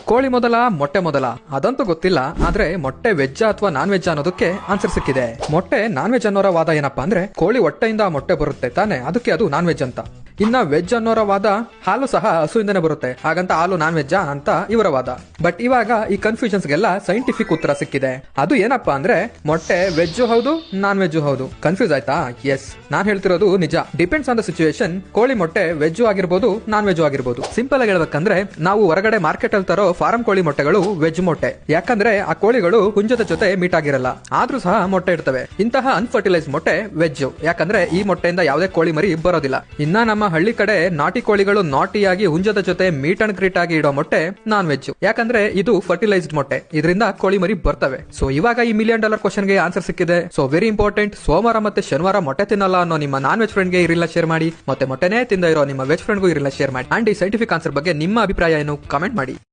ಕೋಳಿ ಮೊದಲ ಮೊಟ್ಟೆ ಮೊದಲ ಅದಂತೂ ಗೊತ್ತಿಲ್ಲ. ಆದ್ರೆ ಮೊಟ್ಟೆ ವೆಜ್ ಅಥವಾ ನಾನ್ ವೆಜ್ ಅನ್ನೋದಕ್ಕೆ ಆನ್ಸರ್ ಸಿಕ್ಕಿದೆ. ಮೊಟ್ಟೆ ನಾನ್ ವೆಜ್ ಅನ್ನೋರ ವಾದ ಏನಪ್ಪಾ ಅಂದ್ರೆ ಕೋಳಿ ಹೊಟ್ಟೆಯಿಂದ ಮೊಟ್ಟೆ ಬರುತ್ತೆ ತಾನೆ, ಅದಕ್ಕೆ ಅದು ನಾನ್ ವೆಜ್ ಅಂತ. ಇನ್ನ ವೆಜ್ ಅನ್ನೋರ ವಾದ ಹಾಲು ಸಹ ಹಸುವಿಂದನೇ ಬರುತ್ತೆ, ಹಾಗಂತ ಹಾಲು ನಾನ್ ವೆಜ್ ಅಂತ ಇವರ ವಾದ. ಬಟ್ ಇವಾಗ ಈ ಕನ್ಫ್ಯೂಷನ್ಸ್ಗೆಲ್ಲ ಸೈಂಟಿಫಿಕ್ ಉತ್ತರ ಸಿಕ್ಕಿದೆ. ಅದು ಏನಪ್ಪಾ ಅಂದ್ರೆ ಮೊಟ್ಟೆ ವೆಜ್ ಹೌದು ನಾನ್ ವೆಜ್ ಹೌದು. ಕನ್ಫ್ಯೂಸ್ ಆಯ್ತಾ? ಎಸ್, ನಾನ್ ಹೇಳ್ತಿರೋದು ನಿಜ. Depends on the situation. ಕೋಳಿ ಮೊಟ್ಟೆ ವೆಜ್ ಆಗಿರ್ಬೋದು ನಾನ್ ವೆಜ್ ಆಗಿರ್ಬೋದು. ಸಿಂಪಲ್ ಆಗಿ ಹೇಳ್ಬೇಕಂದ್ರೆ ನಾವು ಹೊರಗಡೆ ಮಾರ್ಕೆಟ್ ಅಲ್ಲಿ ತರೋ ಫಾರಂ ಕೋಳಿ ಮೊಟ್ಟೆಗಳು ವೆಜ್ ಮೊಟ್ಟೆ, ಯಾಕಂದ್ರೆ ಆ ಕೋಳಿಗಳು ಹುಂಜದ ಜೊತೆ ಮೀಟ್ ಆಗಿರಲ್ಲ, ಆದ್ರೂ ಸಹ ಮೊಟ್ಟೆ ಇಡ್ತವೆ. ಇಂತಹ ಅನ್ಫರ್ಟಿಲೈಸ್ ಮೊಟ್ಟೆ ವೆಜ್, ಯಾಕಂದ್ರೆ ಈ ಮೊಟ್ಟೆಯಿಂದ ಯಾವುದೇ ಕೋಳಿ ಮರಿ ಬರೋದಿಲ್ಲ. ಇನ್ನ ನಮ್ಮ ಹಳ್ಳಿ ಕಡೆ ನಾಟಿ ಕೋಳಿಗಳು ನಾಟಿಯಾಗಿ ಹುಂಜದ ಜೊತೆ ಮೀಟ್ ಅಂಡ್ ಗ್ರೀಟ್ ಆಗಿ ಇಡೋ ಮೊಟ್ಟೆ ನಾನ್ ವೆಜ್, ಯಾಕಂದ್ರೆ ಇದು ಫರ್ಟಿಲೈಸ್ಡ್ ಮೊಟ್ಟೆ, ಇದರಿಂದ ಕೋಳಿ ಮರಿ ಬರ್ತವೆ. ಸೊ ಇವಾಗ ಈ $1 million ಕ್ವಶನ್ ಗೆ ಆನ್ಸರ್ ಸಿಕ್ಕಿದೆ. ಸೊ ವೆರಿ ಇಂಪಾರ್ಟೆಂಟ್, ಸೋಮವಾರ ಮತ್ತೆ ಶನಿವಾರ ಮೊಟ್ಟೆ ತಿನ್ನಲ್ಲ ಅನ್ನೋ ನಿಮ್ಮ ನಾನ್ ವೆಜ್ ಫ್ರೆಂಡ್ ಗೆ ಇರಲ್ಲ ಶೇರ್ ಮಾಡಿ, ಮತ್ತೆ ಮೊಟ್ಟೆನೇ ತಿಂದ ಇರೋ ನಿಮ್ಮ ವೆಜ್ ಫ್ರೆಂಡ್ಗೂ ಇರಲ್ಲ ಶೇರ್ ಮಾಡಿ. ಅಂಡ್ ಈ ಸೈಂಟಿಫಿಕ್ ಆನ್ಸರ್ ಬಗ್ಗೆ ನಿಮ್ಮ ಅಭಿಪ್ರಾಯ ಏನು? ಕಮೆಂಟ್ ಮಾಡಿ.